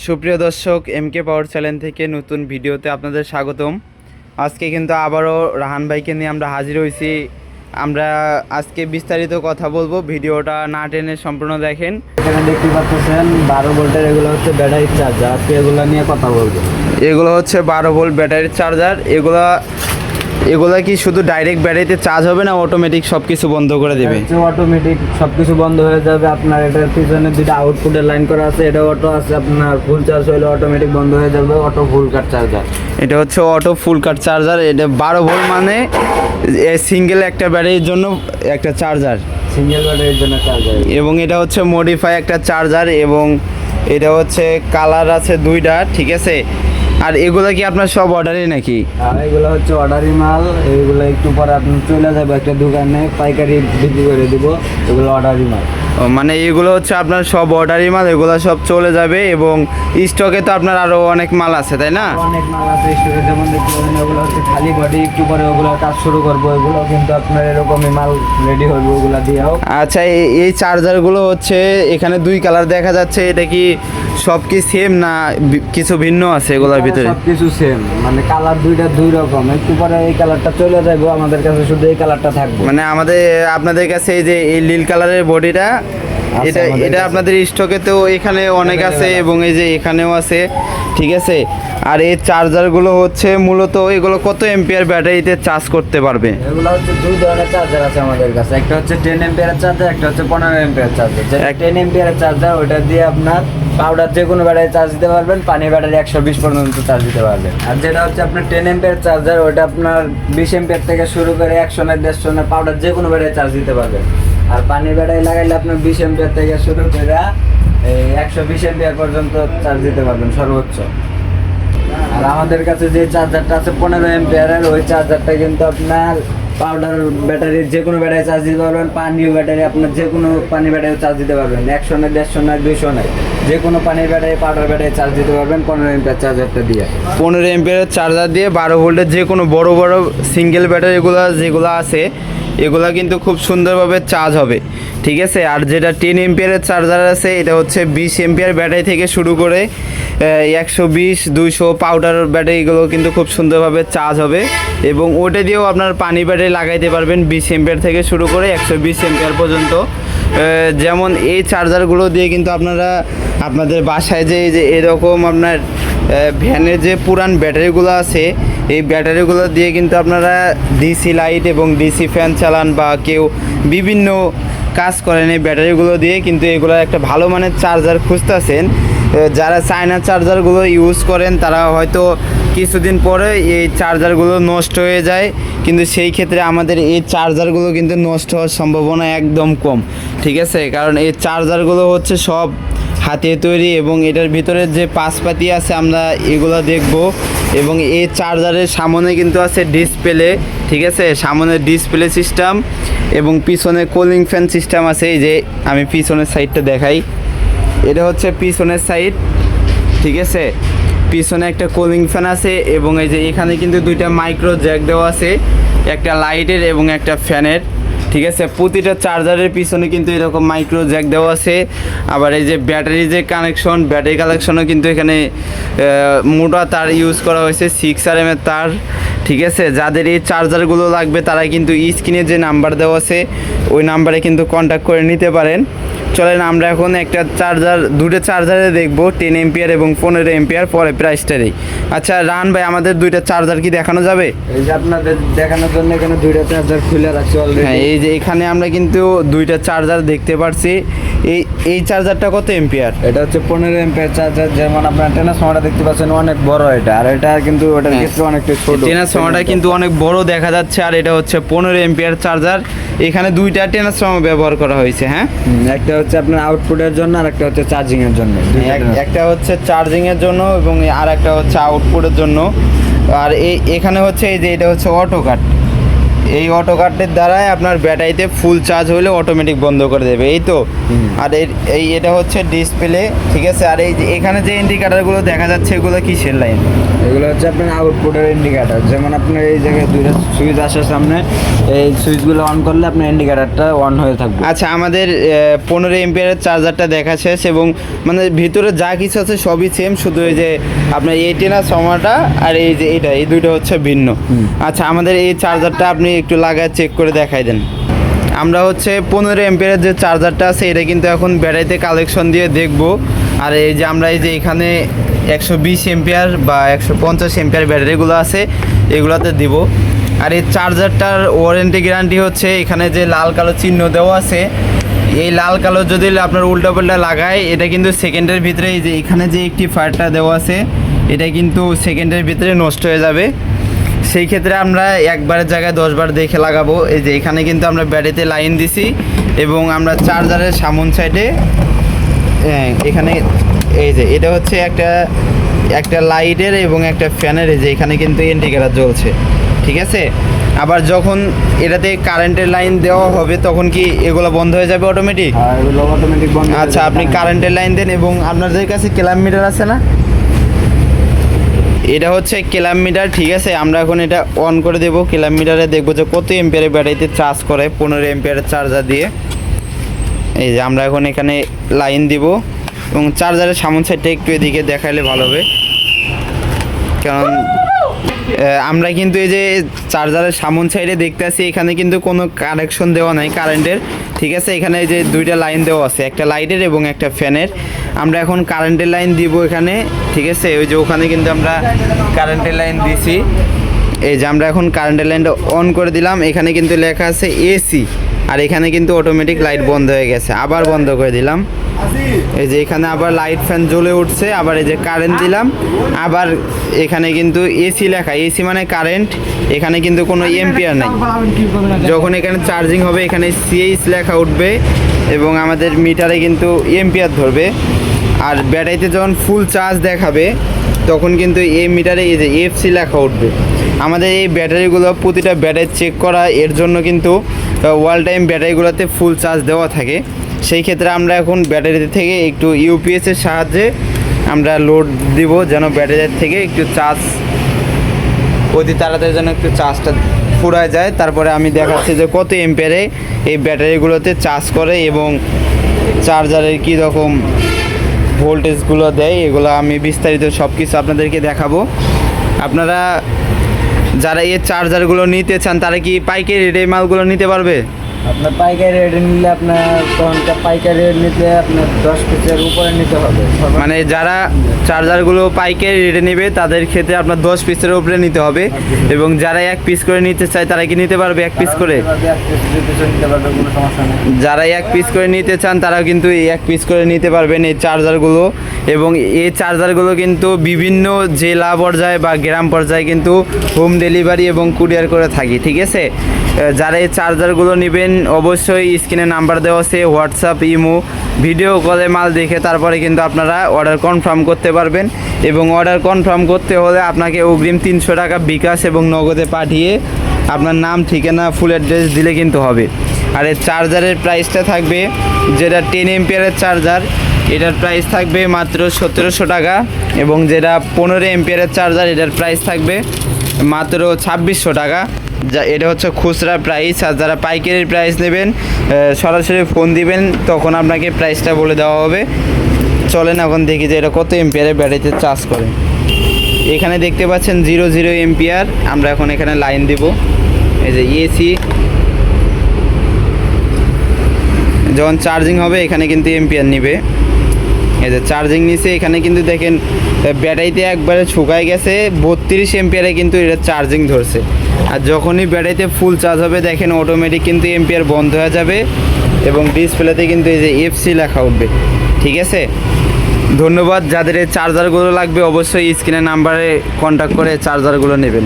সুপ্রিয় দর্শক, এমকে পাওয়ার চ্যানেল থেকে নতুন ভিডিওতে আপনাদের স্বাগতম। আজকে কিন্তু আবারও রাহান ভাইকে নিয়ে আমরা হাজির হয়েছি। আমরা আজকে বিস্তারিত কথা বলবো, ভিডিওটা না টেনে সম্পূর্ণ দেখেন। এখানে দেখতে পাচ্ছেন 12 ভোল্টের এগুলো হচ্ছে ব্যাটারি চার্জার। আজকে এগুলো নিয়ে কথা বলবো। এগুলো হচ্ছে 12 ভোল্ট ব্যাটারির চার্জার। এগুলা কি শুধু ডাইরেক্ট ব্যাটারিতে চার্জ হবে না অটোমেটিক সব কিছু বন্ধ করে দেবে? অটোমেটিক সব কিছু বন্ধ হয়ে যাবে। আপনার এটার পিছনে দুটো আউটপুটের লাইন করা আছে, এটা অটো আছে। আপনার ফুল চার্জ হলে অটোমেটিক বন্ধ হয়ে যাবে। অটো ফুল কাট চার্জার, এটা হচ্ছে অটো ফুল কাট চার্জার। এটা 12 ভোল্ট মানে সিঙ্গেল একটা ব্যাটারির জন্য একটা চার্জার, সিঙ্গেল ব্যাটারির জন্য চার্জার। এবং এটা হচ্ছে মডিফাই একটা চার্জার, এবং এটা হচ্ছে কালার আছে দুইটা, ঠিক আছে। আর এগুলো কি আপনার সব অর্ডারই নাকি? আর এগুলো হচ্ছে অর্ডারি মাল। এগুলো একটু পরে আপনি চলে যাবে একটা দোকানে, পাইকারি বিক্রি করে দিব। এগুলো অর্ডারি মাল। মানে এগুলো হচ্ছে আপনার সব অর্ডারি মাল, এগুলো সব চলে যাবে। এবং স্টকে তো আপনার আরও অনেক মাল আছে, তাই না? অনেক মাল আছে স্টোরে, যেমন দেখতে পাবেন ওগুলো হচ্ছে খালি বডি। একটু পরে ওগুলো কাজ শুরু করবো। এগুলো কিন্তু আপনার এরকমই মাল রেডি হবে ওগুলো দিয়েও। আচ্ছা, এই চার্জারগুলো হচ্ছে এখানে দুই কালার দেখা যাচ্ছে, এটা কি সব কি সেম না কিছু ভিন্ন আছে এগুলোর ভিতরে? সব কিছু সেম, মানে কালার দুইটা দুই রকম। একটু পরে এই কালারটা চলে যাবে, আমাদের কাছে শুধু এই কালারটা থাকবে। মানে আপনাদের কাছে এই যে এই নীল কালারের বডিটা, এটা আপনাদের স্টকে তো এখানে অনেক আছে, এবং এই যে এখানেও আছে, ঠিক আছে। আর এই চার্জারগুলো হচ্ছে মূলত এগুলো কত এম্পিয়ার ব্যাটারিতে চার্জ করতে পারবে? এগুলো হচ্ছে দুই ধরনের চার্জার আছে আমাদের কাছে। একটা হচ্ছে 10 এম্পিয়ারের চার্জার, একটা হচ্ছে 15 এম্পিয়ার চার্জার। 10 এম্পিয়ারের চার্জার ওটা দিয়ে আপনার পাউডার যে কোনো ব্যাটারি চার্জ দিতে পারবেন, পানি ব্যাটারি 120 পর্যন্ত চার্জ দিতে পারবেন। আর যেটা হচ্ছে আপনার 10 এম্পিয়ার চার্জার, ওটা আপনার 20 এম্পিয়ার থেকে শুরু করে 100 না 150 না পাউডার যে কোনো ব্যাটারি চার্জ দিতে পারবেন। আর পানি ব্যাটারি লাগাইলে আপনার 20 এম্পিয়ার থেকে শুরু করে 120 এম্পিয়ার পর্যন্ত চার্জ দিতে পারবেন সর্বোচ্চ। আর আমাদের কাছে যে চার্জারটা আছে 15 এম্পিয়ারের, ওই চার্জারটা কিন্তু আপনার পাউডার ব্যাটারি যে কোনো ব্যাটারি চার্জ দিতে পারবেন, পানি ব্যাটারি আপনার যে কোনো পানি ব্যাটারি চার্জ দিতে পারবেন। 100 না 150 না 200 না যে কোনো পানির ব্যাটারি পাউডার ব্যাটারি চার্জ দিতে পারবেন 15 এম্পিয়ার চার্জারটা দিয়ে। 15 এম্পিয়ারের চার্জার দিয়ে 12 ভোল্টের যে কোনো বড় বড় সিঙ্গেল ব্যাটারিগুলো যেগুলো আছে এগুলা কিন্তু খুব সুন্দরভাবে চার্জ হবে, ঠিক আছে। আর যেটা 10 এম্পিয়ারের চার্জার আছে, এটা হচ্ছে 20 এম্পিয়ার ব্যাটারি থেকে শুরু করে 120 200 পাউডার ব্যাটারিগুলো কিন্তু খুব সুন্দরভাবে চার্জ হবে। এবং ওটা দিয়েও আপনার পানি ব্যাটারি লাগাইতে পারবেন 20 এম্পিয়ার থেকে শুরু করে 120 এম্পিয়ার পর্যন্ত। যেমন এই চার্জারগুলো দিয়ে কিন্তু আপনারা আপনাদের বাসায় যে এরকম আপনার ভ্যানের যে পুরান ব্যাটারিগুলো আছে, এই ব্যাটারিগুলো দিয়ে কিন্তু আপনারা ডিসি লাইট এবং ডিসি ফ্যান চালান, বা কেউ বিভিন্ন কাজ করেন এই ব্যাটারিগুলো দিয়ে। কিন্তু এগুলো একটা ভালো মানের চার্জার খুঁজতেছেন, যারা চায়না চার্জারগুলো ইউজ করেন তারা হয়তো কিছুদিন পরে এই চার্জারগুলো নষ্ট হয়ে যায়, কিন্তু সেই ক্ষেত্রে আমাদের এই চার্জারগুলো কিন্তু নষ্ট হওয়ার সম্ভাবনা একদম কম, ঠিক আছে। কারণ এই চার্জারগুলো হচ্ছে সব হাতে তৈরি, এবং এটার ভিতরে যে পাশপাতি আছে আমরা এগুলো দেখব। এবং এই চার্জারের সামনে কিন্তু আছে ডিসপ্লে, ঠিক আছে, সামনে ডিসপ্লে সিস্টেম, এবং পিছনে কুলিং ফ্যান সিস্টেম আছে। এই যে আমি পিছনের সাইডটা দেখাই, এটা হচ্ছে পিছনের সাইড, ঠিক আছে। পিছনে একটা কুলিং ফ্যান আছে, এবং এই যে এখানে কিন্তু দুইটা মাইক্রো জ্যাক দেওয়া আছে, একটা লাইটের এবং একটা ফ্যানের, ঠিক আছে। প্রতিটা চার্জারের পিছনে কিন্তু এরকম মাইক্রো জ্যাক দেওয়া আছে। আবার এই যে ব্যাটারি যে কানেকশন, ব্যাটারি কানেকশনও কিন্তু এখানে মোটা তার ইউজ করা হয়েছে, 6RM এর তার, ঠিক আছে। যাদের এই চার্জারগুলো লাগবে তারা কিন্তু স্ক্রিনে যে নাম্বার দেওয়া আছে ওই নাম্বারে কিন্তু কন্ট্যাক্ট করে নিতে পারেন। চলেন আমরা এখন একটা দুটো চার্জারে দেখব, 10 এম্পিয়ার এবং 15 এম্পিয়ার, পরে প্রাইসটা দিই। আচ্ছা রাহান ভাই, আমাদের দুইটা চার্জার কি দেখানো যাবে? এই যে আপনাদের দেখানোর জন্য এখানে দুইটা চার্জার খুলে রাখছি অলরেডি। হ্যাঁ, এই যে এখানে আমরা কিন্তু দুইটা চার্জার দেখতে পাচ্ছি। এই চার্জারটা কত এম্পিয়ার? এটা হচ্ছে 15 এম্পিয়ার চার্জার। যেমন আপনার ট্রান্সফর্মারটা দেখতে পাচ্ছেন অনেক বড় এটা, আর এটা কিন্তু ওটার ক্ষেত্রে অনেকটা ছোট। ট্রান্সফর্মারটা কিন্তু অনেক বড় দেখা যাচ্ছে, আর এটা হচ্ছে 15 এম্পিয়ার চার্জার। এখানে দুইটা ট্রান্সফর্মার ব্যবহার করা হয়েছে। হ্যাঁ, একটা হচ্ছে আপনার আউটপুটের জন্য, আর একটা হচ্ছে চার্জিং এর জন্য। একটা হচ্ছে চার্জিং এর জন্য এবং আর একটা হচ্ছে আউটপুটের জন্য। আর এখানে হচ্ছে এই যে এটা হচ্ছে অটো কাট, এই অটো কাটের দ্বারাই আপনার ব্যাটারিতে ফুল চার্জ হলে অটোমেটিক বন্ধ করে দেবে, এই তো। আর এটা হচ্ছে ডিসপ্লে, ঠিক আছে। আর এই যে এখানে যে ইন্ডিকেটারগুলো দেখা যাচ্ছে এগুলো কিসের লাইন? এগুলো হচ্ছে আপনার আউটপুটের ইন্ডিকেটার। যেমন আপনার এই জায়গায় দুইটা সুইচ আসার সামনে, এই সুইচগুলো অন করলে আপনার ইন্ডিকেটারটা অন হয়ে থাকবে। আচ্ছা, আমাদের 15 এমপিয়ারের চার্জারটা দেখা শেষ, এবং মানে ভিতরে যা কিছু আছে সবই সেম, শুধু এই যে আপনার এই সময়টা আর এই যে এই দুইটা হচ্ছে ভিন্ন। আচ্ছা, আমাদের এই চার্জারটা আপনি একটু লাগায় চেক করে দেখাই দেন। আমরা হচ্ছে 15 এমপিয়ারের যে চার্জারটা আছে এটা কিন্তু এখন ব্যাটারিতে কালেকশন দিয়ে দেখব। আর এই যে আমরা এই যে এখানে 120 এমপিয়ার বা 150 এমপিয়ার ব্যাটারিগুলো আছে এগুলোতে দিব। আর এই চার্জারটার ওয়ারেন্টি গ্যারান্টি হচ্ছে এখানে যে লাল কালো চিহ্ন দেওয়া আছে, এই লাল কালো যদি আপনার উল্টাপাল্টা লাগায় এটা কিন্তু সেকেন্ডের ভিতরে, এই যে এখানে যে একটি ফায়ারটা দেওয়া আছে এটা কিন্তু সেকেন্ডের ভিতরে নষ্ট হয়ে যাবে। সেই ক্ষেত্রে আমরা একবারের জায়গায় 10 বার দেখে লাগাবো। এই যে এখানে কিন্তু আমরা ব্যাটারিতে লাইন দিছি এবং আমরা চার্জারের সামন সাইডে এখানে এই যে এটা হচ্ছে একটা লাইটের এবং একটা ফ্যানের, এই যে এখানে কিন্তু ইন্ডিকেটর জ্বলছে, ঠিক আছে। আবার যখন এটাতে কারেন্টের লাইন দেওয়া হবে তখন কি এগুলো বন্ধ হয়ে যাবে অটোমেটিক? আর এগুলো অটোমেটিক বন্ধ। আচ্ছা, আপনি কারেন্টের লাইন দেন এবং আপনাদের কাছে ক্লাম মিটার আছে না? এটা হচ্ছে ক্লাম মিটার, ঠিক আছে। আমরা এখন এটা অন করে দেবো। ক্লাম মিটারে দেখবো যে কত এম্পিয়ারের ব্যাটারিতে চার্জ করে 15 এম্পিয়ারের চার্জার দিয়ে। এই যে আমরা এখন এখানে লাইন দিব এবং চার্জারের সামন সাইডটা একটু এদিকে দেখাইলে ভালো হবে, কারণ আমরা কিন্তু এই যে চার্জারের সামন সাইডে দেখতে আছি এখানে কিন্তু কোনো কানেকশন দেওয়া নাই কারেন্টের, ঠিক আছে। এখানে যে দুইটা লাইন দেওয়া আছে, একটা লাইটের এবং একটা ফ্যানের। আমরা এখন কারেন্টের লাইন দিব এখানে, ঠিক আছে। ওই যে ওখানে কিন্তু আমরা কারেন্টের লাইন দিছি। এই যে আমরা এখন কারেন্টের লাইনটা অন করে দিলাম। এখানে কিন্তু লেখা আছে এসি, আর এখানে কিন্তু অটোমেটিক লাইট বন্ধ হয়ে গেছে। আবার বন্ধ করে দিলাম। এই যে এখানে আবার লাইট ফ্যান জ্বলে উঠছে। আবার এই যে কারেন্ট দিলাম, আবার এখানে কিন্তু এসি লেখা, এসি মানে কারেন্ট। এখানে কিন্তু কোনো এম্পিয়ার নাই। যখন এখানে চার্জিং হবে এখানে সিএইচ লেখা উঠবে এবং আমাদের মিটারে কিন্তু এম্পিয়ার ধরবে। আর ব্যাটারিতে যখন ফুল চার্জ দেখাবে তখন কিন্তু এই মিটারে এই যে এফসি লেখা উঠবে। আমাদের এই ব্যাটারিগুলো প্রতিটা ব্যাটারি চেক করা, এর জন্য কিন্তু অল টাইম ব্যাটারিগুলোতে ফুল চার্জ দেওয়া থাকে। সেই ক্ষেত্রে আমরা এখন ব্যাটারি থেকে একটু ইউপিএসের সাহায্যে আমরা লোড দিব, যেন ব্যাটারির থেকে একটু চার্জ অতি তাড়াতাড়ি যেন একটু চার্জটা ফুরায় যায়। তারপরে আমি দেখাচ্ছি যে কত এম্পিয়ারে এই ব্যাটারিগুলোতে চার্জ করে এবং চার্জারের কী রকম ভোল্টেজগুলো দেয়, এগুলো আমি বিস্তারিত সব কিছু আপনাদেরকে দেখাবো। আপনারা যারা এই চার্জারগুলো নিতে চান তারা কি পাইকারি রেটে এই মালগুলো নিতে পারবে? আপনার পাইকারি রেট নিলে আপনার তখনকার পাইকারি রেট নিতে আপনার 10 পিসের উপরে নিতে হবে। মানে যারা চার্জারগুলো পাইকারি রেটে নেবে তাদের ক্ষেত্রে আপনার 10 পিসের উপরে নিতে হবে, এবং যারা 1 পিস করে নিতে চায় তারা কি নিতে পারবে 1 পিস করে? যারা 1 পিস করে নিতে চান তারা কিন্তু 1 পিস করে নিতে পারবেন এই চার্জারগুলো। এবং এই চার্জারগুলো কিন্তু বিভিন্ন জেলা পর্যায়ে বা গ্রাম পর্যায়ে কিন্তু হোম ডেলিভারি এবং কুরিয়ার করে থাকি, ঠিক আছে। যারা এই চার্জারগুলো নেবেন অবশ্যই স্ক্রিনে নাম্বার দেওয়া আছে, হোয়াটসঅ্যাপ, ইমো, ভিডিও কলে মাল দেখে তারপরে কিন্তু আপনারা অর্ডার কনফার্ম করতে পারবেন। এবং অর্ডার কনফার্ম করতে হলে আপনাকে অগ্রিম 300 টাকা বিকাশ এবং নগদে পাঠিয়ে আপনার নাম, ঠিকানা, ফুল অ্যাড্রেস দিলে কিন্তু হবে। আর এই চার্জারের প্রাইসটা থাকবে, যেটা 10 এম্পিয়ারের চার্জার এটার প্রাইস থাকবে মাত্র 1700 টাকা, এবং যেটা 15 এম্পিয়ারের চার্জার এটার প্রাইস থাকবে মাত্র 2600 টাকা। যা এটা হচ্ছে খুচরা প্রাইস। আর যারা পাইকারি প্রাইস নেবেন সরাসরি ফোন দিবেন, তখন আপনাকে প্রাইসটা বলে দেওয়া হবে। চলেন এখন দেখি যে এটা কত এম্পিয়ারের ব্যাটারিতে চার্জ করে। এখানে দেখতে পাচ্ছেন 00 এম্পিয়ার। আমরা এখন এখানে লাইন দিব। এই যে এসি যখন চার্জিং হবে এখানে কিন্তু এম্পিয়ার নিবে। এই যে চার্জিং নিছে, এখানে কিন্তু দেখেন ব্যাটারিতে একবারে শুকায় গেছে, 32 এম্পিয়ারে কিন্তু এটা চার্জিং ধরছে। আর যখনই ব্যাটারিতে ফুল চার্জ হবে দেখেন অটোমেটিক কিন্তু এম্পিয়ার বন্ধ হয়ে যাবে এবং ডিসপ্লেতে কিন্তু এই যে এফসি লেখা উঠবে, ঠিক আছে। ধন্যবাদ। যাদের এই চার্জারগুলো লাগবে অবশ্যই স্ক্রিনের নাম্বারে কন্ট্যাক্ট করে চার্জারগুলো নেবেন।